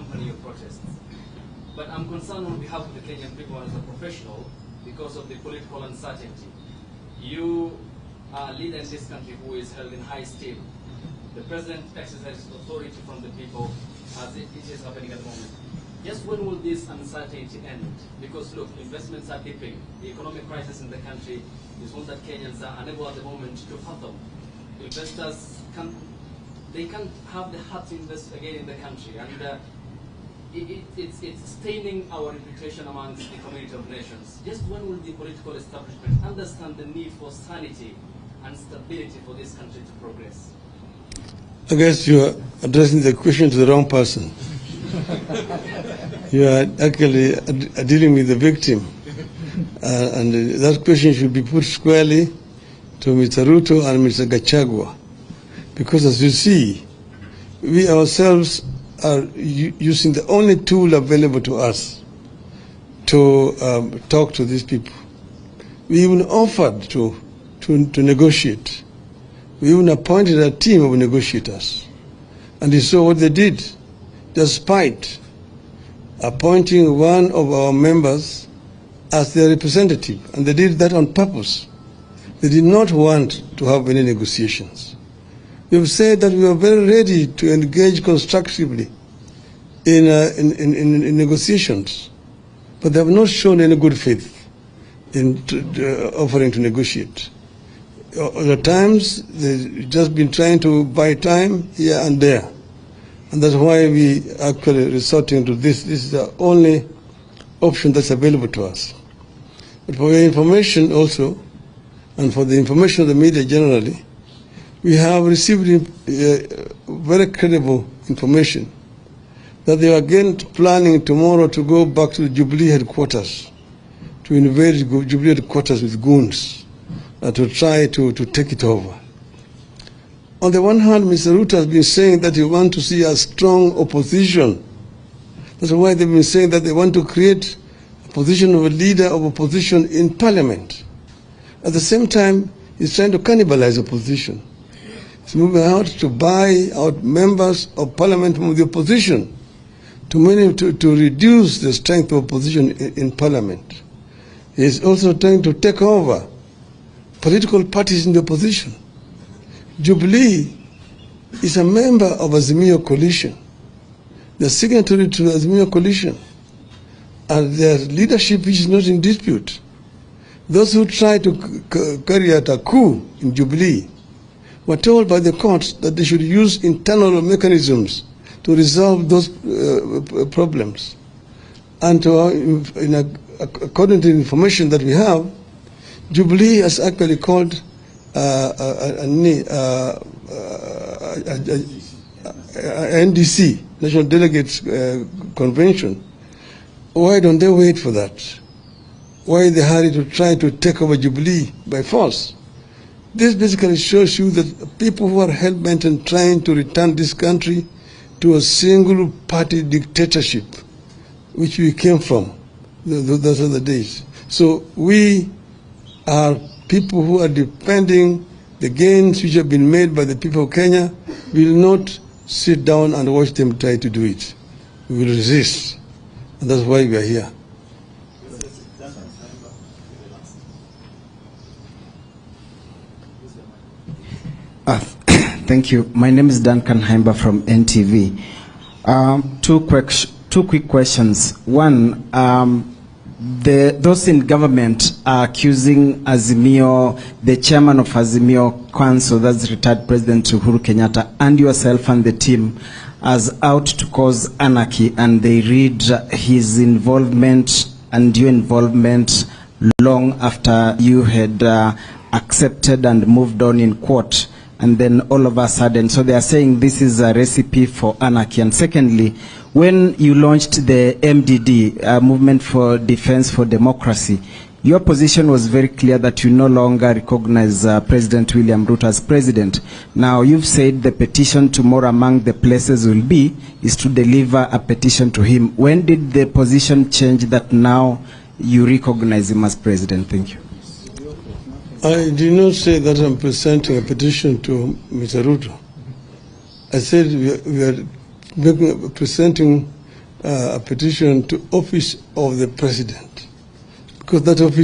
accompany your protests. But I'm concerned on behalf of the Kenyan people as a professional because of the political uncertainty. You are a leader in this country who is held in high esteem. The president exercises authority from the people as it is happening at the moment. Just when will this uncertainty end? Because look, investments are dipping. The economic crisis in the country is one that Kenyans are unable at the moment to fathom. Investors can't have the heart to invest again in the country, and it's staining our reputation amongst the community of nations. Just when will the political establishment understand the need for sanity and stability for this country to progress? I guess you are addressing the question to the wrong person. You are actually dealing with the victim. And that question should be put squarely to Mr. Ruto and Mr. Gachagua. Because as you see, we ourselves are using the only tool available to us to talk to these people. We even offered to negotiate. We even appointed a team of negotiators. And you saw what they did. Despite appointing one of our members as their representative, and they did that on purpose. They did not want to have any negotiations. We have said that we are very ready to engage constructively in negotiations, but they have not shown any good faith in offering to negotiate. Other times, they've just been trying to buy time here and there. And that's why we actually resorting to this. This is the only option that's available to us. But for your information also, and for the information of the media generally, we have received very credible information that they are again planning tomorrow to go back to the Jubilee headquarters, to invade Jubilee headquarters with goons, to try to take it over. On the one hand, Mr. Ruto has been saying that he wants to see a strong opposition. That's why they've been saying that they want to create a position of a leader of opposition in parliament. At the same time, he's trying to cannibalize opposition. He's moving out to buy out members of parliament from the opposition to reduce the strength of opposition in parliament. He's also trying to take over political parties in the opposition. Jubilee is a member of Azimio coalition. They're signatory to the Azimio coalition, and their leadership is not in dispute. Those who try to carry out a coup in Jubilee were told by the courts that they should use internal mechanisms to resolve those problems. And according to the information that we have, Jubilee has actually called NDC, National Delegates Convention. Why don't they wait for that? Why the hurry to try to take over Jubilee by force? This basically shows you that people who are hell-bent on trying to return this country to a single-party dictatorship, which we came from, those are the days. So we are people who are defending the gains which have been made by the people of Kenya. Will not sit down and watch them try to do it. We will resist. And that's why we are here. Thank you. My name is Duncan Haimba from NTV. Two quick questions. One, those in government are accusing Azimio, the chairman of Azimio Council, that's retired President Uhuru Kenyatta, and yourself and the team as out to cause anarchy, and they read his involvement and your involvement long after you had accepted and moved on in court. And then all of a sudden, so they are saying this is a recipe for anarchy. And secondly, when you launched the MDD, Movement for Defense for Democracy, your position was very clear that you no longer recognize President William Ruto as president. Now, you've said the petition tomorrow, among the places will be, is to deliver a petition to him. When did the position change that now you recognize him as president? Thank you. I did not say that I'm presenting a petition to Mr. Ruto. I said we are presenting a petition to office of the president, because that office